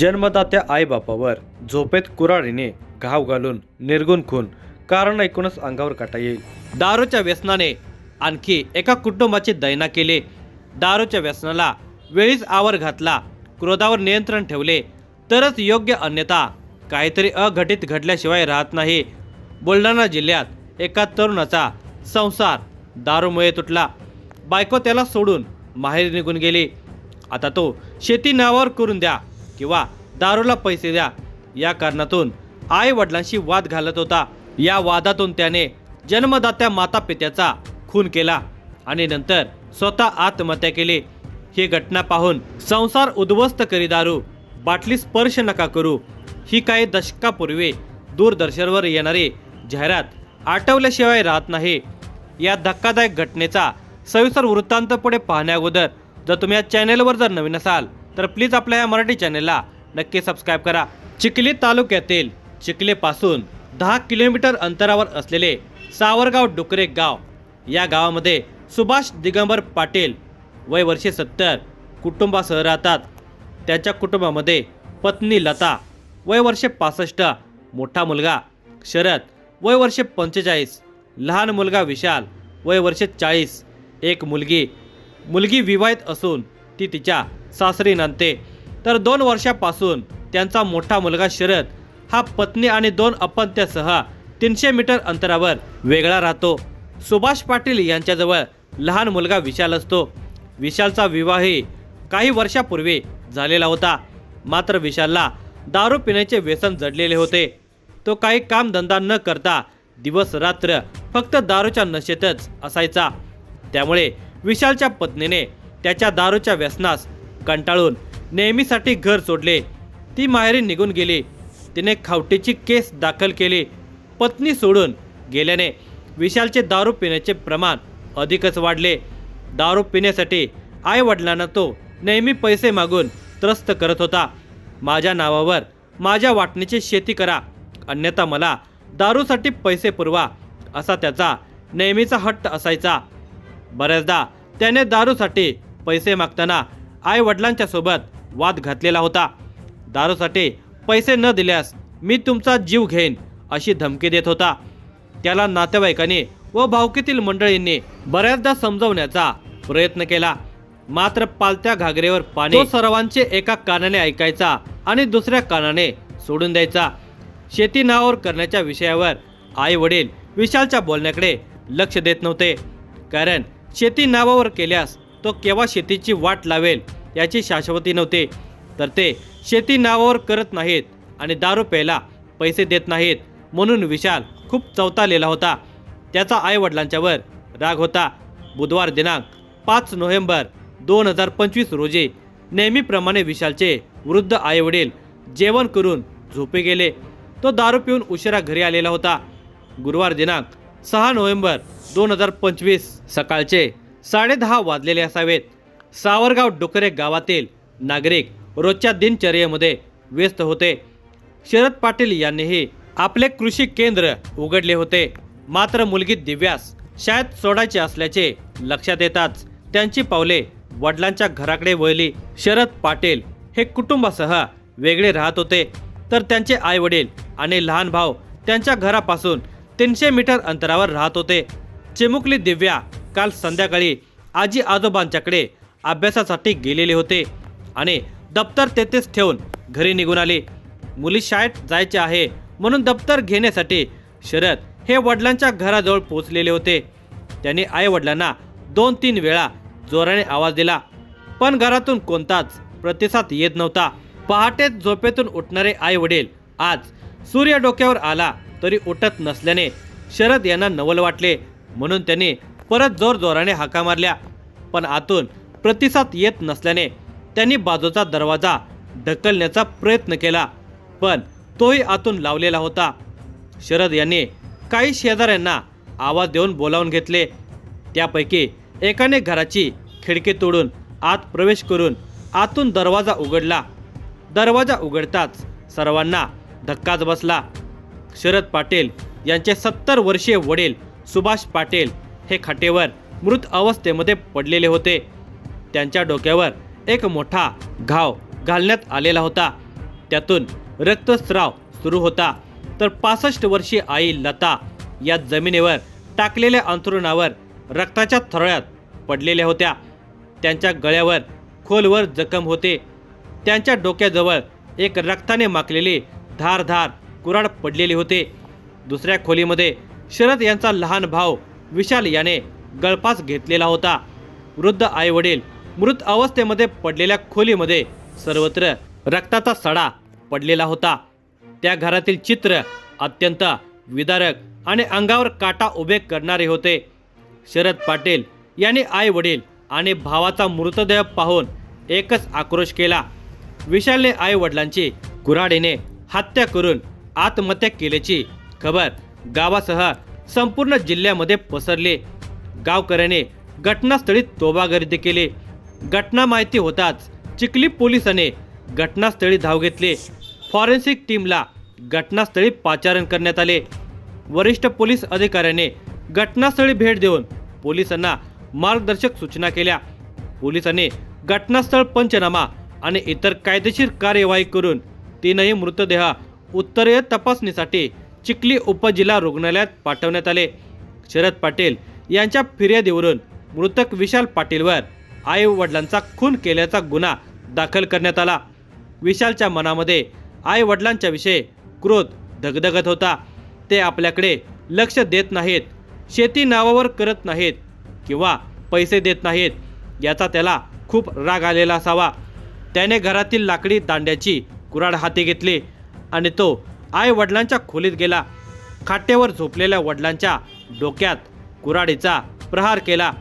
जन्मदात्या आईबापावर झोपेत कुऱ्हाडीने घाव घालून निर्गुण खून, कारण ऐकूनच अंगावर काटा येईल। दारूच्या व्यसनाने आणखी एका कुटुंबाची दैना केली। दारूच्या व्यसनाला वेळीच आवर घातला, क्रोधावर नियंत्रण ठेवले तरच योग्य, अन्यथा काहीतरी अघटित घडल्याशिवाय राहत नाही। बुलढाणा जिल्ह्यात एका तरुणाचा संसार दारूमुळे तुटला। बायको त्याला सोडून माहेरी निघून गेली। आता तो शेती नावावर करून द्या किंवा दारूला पैसे द्या या कारणातून आई वडिलांशी वाद घालत होता। या वादातून त्याने जन्मदात्या माता पित्याचा खून केला आणि नंतर स्वतः आत्महत्या केली। ही घटना पाहून संसार उद्ध्वस्त करी दारू, बाटली स्पर्श नका करू, ही काही दशकापूर्वी दूरदर्शनवर येणारी जाहिरात आठवल्याशिवाय राहत नाही। या धक्कादायक घटनेचा सविस्तर वृत्तांत पुढे पाहण्याअगोदर जर तुम्ही या चॅनलवर जर नवीन असाल तर प्लीज आपल्या या मराठी चॅनलला नक्की सबस्क्राईब करा। चिखली तालुक्यातील चिखलीपासून 10 किलोमीटर अंतरावर असलेले सावरगाव डुकरे गाव, या गावामध्ये सुभाष दिगंबर पाटील वय वर्षे 70 कुटुंबासह राहतात। त्याच्या कुटुंबामध्ये पत्नी लता वय वर्षे 65, मोठा मुलगा शरद वय वर्षे 45, लहान मुलगा विशाल वय वर्षे 40, एक मुलगी विवाहित असून ती तिच्या सासरी नांदते। तर 2 वर्षापासून त्यांचा मोठा मुलगा शरद हा पत्नी आणि 2 अपत्यासह 300 मीटर अंतरावर वेगळा राहतो। सुभाष पाटील यांच्याजवळ लहान मुलगा विशाल असतो। विशालचा विवाहही काही वर्षापूर्वी झालेला होता, मात्र विशालला दारू पिण्याचे व्यसन जडलेले होते। तो काही कामधंदा न करता दिवस रात्र फक्त दारूच्या नशेतच असायचा। त्यामुळे विशालच्या पत्नीने त्याच्या दारूच्या व्यसनास कंटाळून नेहमीसाठी घर सोडले। ती माहेरी निघून गेली। तिने खावटीची केस दाखल केली। पत्नी सोडून गेल्याने विशालचे दारू पिण्याचे प्रमाण अधिकच वाढले। दारू पिण्यासाठी आई वडिलांना तो नेहमी पैसे मागून त्रस्त करत होता। माझ्या नावावर माझ्या वाटणीची शेती करा, अन्यथा मला दारूसाठी पैसे पुरवा, असा त्याचा नेहमीचा हट्ट असायचा। बऱ्याचदा त्याने दारूसाठी पैसे मागताना आई वडिलांच्या सोबत वाद घातलेला होता। दारूसाठी पैसे न दिल्यास मी तुमचा जीव घेईन अशी धमकी देत होता। त्याला नातेवाईकांनी व भावकीतील मंडळींनी बऱ्याचदा समजवण्याचा प्रयत्न केला, मात्र पालत्या घागरेवर पाणी। तो सर्वांचे एका कानाने ऐकायचा आणि दुसऱ्या कानाने सोडून द्यायचा। शेती नावावर करण्याच्या विषयावर आई वडील विशालच्या बोलण्याकडे लक्ष देत नव्हते, कारण शेती नावावर केल्यास तो केव्हा शेतीची वाट लावेल याची शाश्वती नव्हती। तर ते शेती नावावर करत नाहीत आणि दारू प्यायला पैसे देत नाहीत, म्हणून विशाल खूप चवताळलेला होता। त्याचा आई वडिलांच्यावर राग होता। बुधवार दिनांक 5 नोव्हेंबर 2025 रोजी नेहमीप्रमाणे विशालचे वृद्ध आई वडील जेवण करून झोपे गेले। तो दारू पिऊन उशिरा घरी आलेला होता। गुरुवार दिनांक 6 नोव्हेंबर 2025 सकाळचे 10:30 वाजलेले असावेत। सावरगाव डुकरे गावातील नागरिक रोजच्या दिनचर्येमध्ये व्यस्त होते। शरद पाटील यांनीही आपले कृषी केंद्र उघडले होते, मात्र मुलगी दिव्यास शाळेत सोडायचे असल्याचे लक्षात येताच त्यांची पावले वडिलांच्या घराकडे वळली। शरद पाटील हे कुटुंबासह वेगळे राहत होते, तर त्यांचे आई वडील आणि लहान भाऊ त्यांच्या घरापासून 300 मीटर अंतरावर राहत होते। चिमुकली दिव्या काल संध्याकाळी आजी आजोबांच्याकडे अभ्यासासाठी गेलेले होते आणि दप्तर तेथेच ठेवून घरी निघून आली। मुली शाळेत जायचे आहे म्हणून दप्तर घेण्यासाठी शरद हे वडिलांच्या घराजवळ पोहोचलेले होते। त्यांनी आई वडिलांना 2-3 वेळा जोराने आवाज दिला, पण घरातून कोणताच प्रतिसाद येत नव्हता। पहाटेच झोपेतून उठणारे आई वडील आज सूर्य डोक्यावर आला तरी उठत नसल्याने शरद यांना नवल वाटले, म्हणून त्यांनी परत जोरजोराने हाका मारल्या, पण आतून प्रतिसाद येत नसल्याने त्यांनी बाजूचा दरवाजा ढकलण्याचा प्रयत्न केला, पण तोही आतून लावलेला होता। शरद यांनी काही शेजाऱ्यांना आवाज देऊन बोलावून घेतले। त्यापैकी एकाने घराची खिडकी तोडून आत प्रवेश करून आतून दरवाजा उघडला। दरवाजा उघडताच सर्वांना धक्काच बसला। शरद पाटील यांचे 70 वर्षीय वडील सुभाष पाटील हे खाटेवर मृत अवस्थेमध्ये पडलेले होते। त्यांच्या डोक्यावर एक मोठा घाव घालण्यात आलेला होता। त्यातून रक्तस्राव सुरू होता, तर 65 वर्षीय आई लता या जमिनीवर टाकलेल्या अंथरुणावर रक्ताच्या थरोळ्यात पडलेल्या होत्या. त्यांच्या गळ्यावर खोलवर जखम होते. त्यांच्या डोक्याजवळ एक रक्ताने माखलेली धारधार कुऱ्हाड पडलेली होते. दुसऱ्या खोलीमध्ये शरद यांचा लहान भाऊ विशाल याने गळफास घेतलेला होता. वृद्ध आई वडील मृत अवस्थेमध्ये पडलेल्या खोलीमध्ये सर्वत्र रक्ताचा सडा पडलेला होता. त्या घरातील चित्र अत्यंत विदारक आणि अंगावर काटा उभे करणारे होते. शरद पाटील यांनी आई वडील आणि भावाचा मृतदेह पाहून एकच आक्रोश केला. विशालने आई वडिलांची कुऱ्हाडीने हत्या करून आत्महत्या केल्याची खबर गावासह संपूर्ण जिल्ह्यामध्ये पसरली. गावकऱ्यांनी घटनास्थळी तोबागर्दी केली. घटना माहिती होताच चिखली पोलिसांनी घटनास्थळी धाव घेतली. फॉरेन्सिक टीमला घटनास्थळी पाचारण करण्यात आले. वरिष्ठ पोलीस अधिकाऱ्यांनी घटनास्थळी भेट देऊन पोलिसांना मार्गदर्शक सूचना केल्या. पोलिसांनी घटनास्थळ पंचनामा आणि इतर कायदेशीर कार्यवाही करून तीनही मृतदेह उत्तरीय तपासणीसाठी चिखली उपजिल्हा रुग्णालयात पाठवण्यात आले. शरद पाटील यांच्या फिर्यादीवरून मृतक विशाल पाटीलवर आई वडिलांचा खून केल्याचा गुन्हा दाखल करण्यात आला. विशालच्या मनामध्ये आई वडिलांच्या विषयी क्रोध धगधगत होता. ते आपल्याकडे लक्ष देत नाहीत, शेती नावावर करत नाहीत किंवा पैसे देत नाहीत याचा त्याला खूप राग आलेला असावा. त्याने घरातील लाकडी दांड्याची कुऱ्हाड हाती घेतली आणि तो आई वडिलांच्या खोलीत गेला. खाटेवर झोपलेल्या वडिलांच्या डोक्यात कुऱ्हाडीचा प्रहार केला.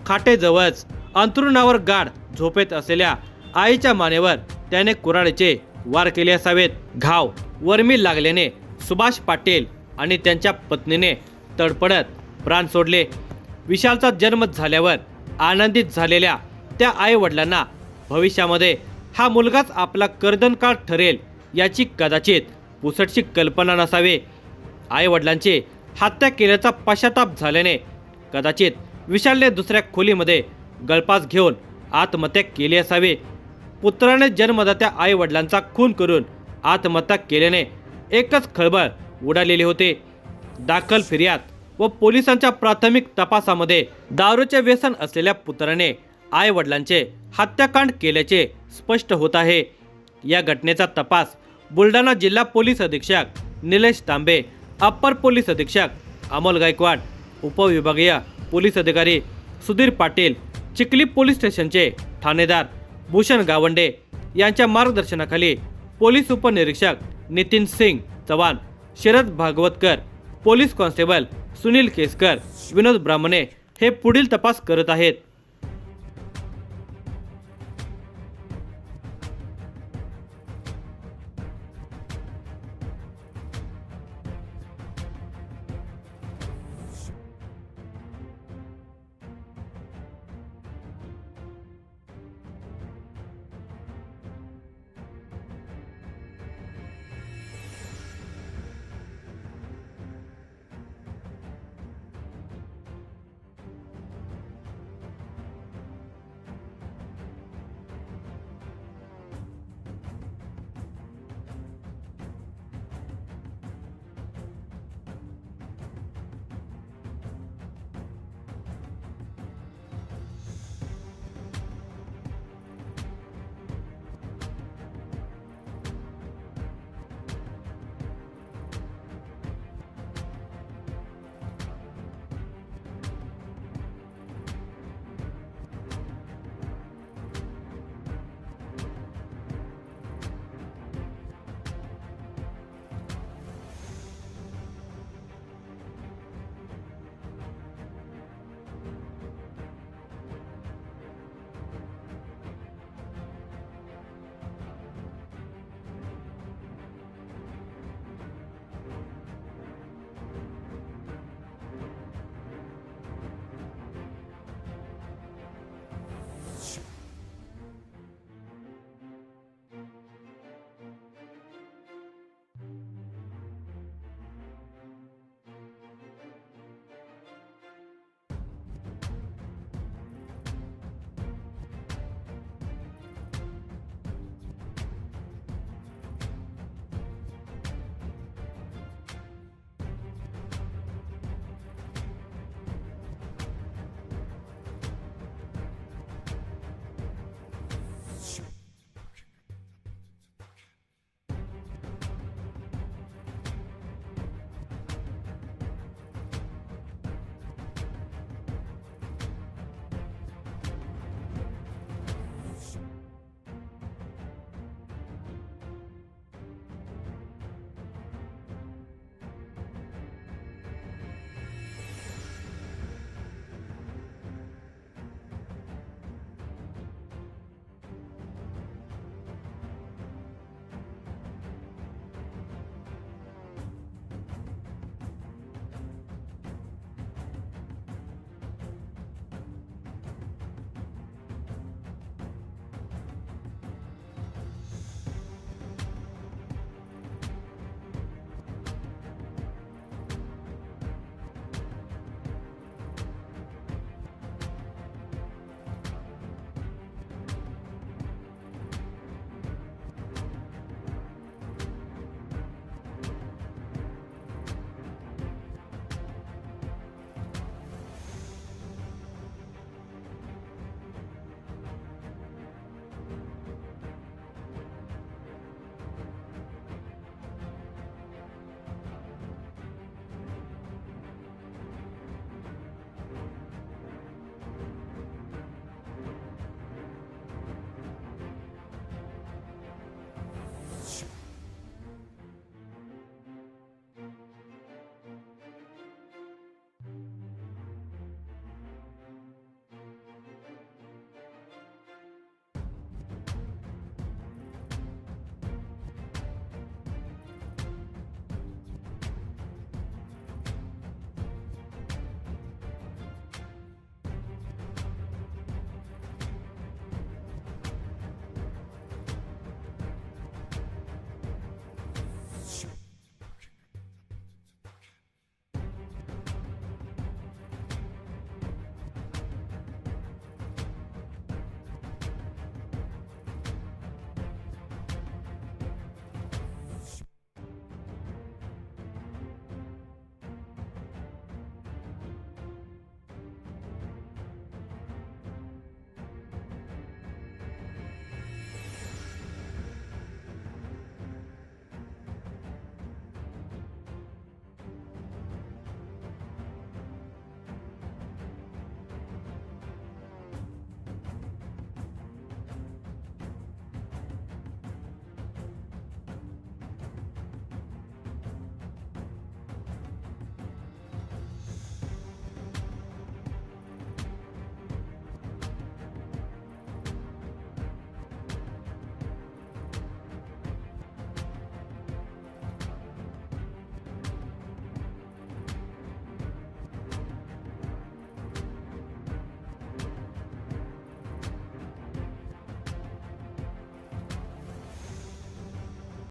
खाटेजवळच अंथरुणावर गाढ झोपेत असलेल्या आईच्या मानेवर त्याने कुऱ्हाडीचे वार केले असावेत. घाव वर्मी लागल्याने सुभाष पाटील आणि त्यांच्या पत्नीने तडफडत प्राण सोडले. विशालचा जन्म झाल्यावर आनंदित झालेल्या त्या आई वडिलांना भविष्यामध्ये हा मुलगाच आपला कर्दनकाळ ठरेल याची कदाचित पुसटशी कल्पना नसावी. आई वडिलांची हत्या केल्याचा पश्चाताप झाल्याने कदाचित विशालने दुसऱ्या खोलीमध्ये गळफास घेऊन आत्महत्या केली असावी. पुत्राने जन्मदात्या आई वडिलांचा खून करून आत्महत्या केल्याने एकच खळबळ उडालेली होती. दाखल फिर्याद व पोलिसांच्या प्राथमिक तपासामध्ये दारूचे व्यसन असलेल्या पुत्राने आई वडिलांचे हत्याकांड केल्याचे स्पष्ट होत आहे. या घटनेचा तपास बुलढाणा जिल्हा पोलीस अधीक्षक निलेश तांबे, अप्पर पोलीस अधीक्षक अमोल गायकवाड, उपविभागीय पोलीस अधिकारी सुधीर पाटील, चिखली पोलीस स्टेशनचे ठाणेदार भूषण गावंडे यांच्या मार्गदर्शनाखाली पोलीस उपनिरीक्षक नितीन सिंग चव्हाण, शरद भागवतकर, पोलीस कॉन्स्टेबल सुनील केसकर, विनोद ब्राह्मणे हे पुढील तपास करत आहेत.